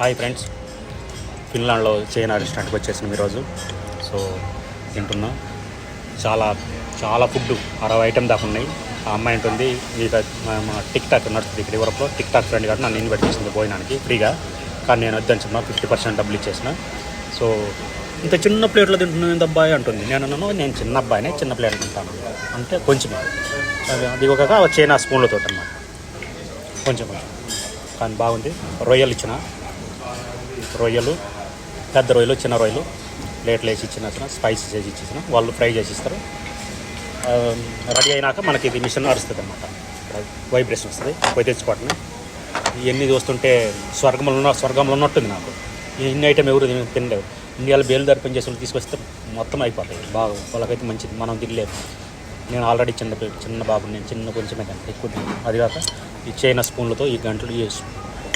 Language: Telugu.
హాయ్ ఫ్రెండ్స్, ఫిన్లాండ్లో చైనా రెస్టారెంట్కి వచ్చేసినాం ఈరోజు. సో తింటున్నాం. చాలా చాలా ఫుడ్ 60 ఐటెం దాకా ఉన్నాయి. ఆ అమ్మాయి ఉంటుంది, ఇక మన టిక్ టాక్ నడుస్తుంది ఇక్కడ యూరోప్లో. టిక్ టాక్ ఫ్రెండ్ కాబట్టి నన్ను ఇన్వైట్ చేసింది భోజనానికి ఫ్రీగా. కానీ నేను వద్దని చెప్పిన 50% డబ్బులు ఇచ్చేసిన. సో ఇంత చిన్న ప్లేట్లో తింటున్నాను ఎంత అబ్బాయి అంటుంది. నేను చిన్న అబ్బాయినే, చిన్న ప్లేట్ తింటాను అంటే కొంచెం అది ఒక చైనా స్పూన్లతో అన్నమాట, కొంచెం కానీ బాగుంది. రొయ్యలు ఇచ్చిన, రొయ్యలు పెద్ద రొయ్యలు చిన్న రొయ్యలు ప్లేట్లు వేసి ఇచ్చిన, స్పైసెస్ వేసి ఇచ్చిన, వాళ్ళు ఫ్రై చేసి ఇస్తారు. రెడీ అయినాక మనకి ఇది మిషన్ నడుస్తుంది అన్నమాట, వైబ్రేషన్ వస్తుంది. పోయి తెచ్చుకోవటమే. ఇవన్నీ చూస్తుంటే స్వర్గంలో ఉన్నట్టుంది నాకు. ఇన్ని ఐటమ్ ఎవరు తినలేవు. ఇండియాలో బేలుదారి పని చేసే వాళ్ళు తీసుకొస్తే మొత్తం అయిపోతాయి. బాగా వాళ్ళకైతే మంచిది, మనం తినలేదు. నేను ఆల్రెడీ చిన్న బాబు, నేను చిన్న కొంచెమే కంటే ఎక్కువ. అది కాక ఈ చైనా స్పూన్లతో ఈ గంటలు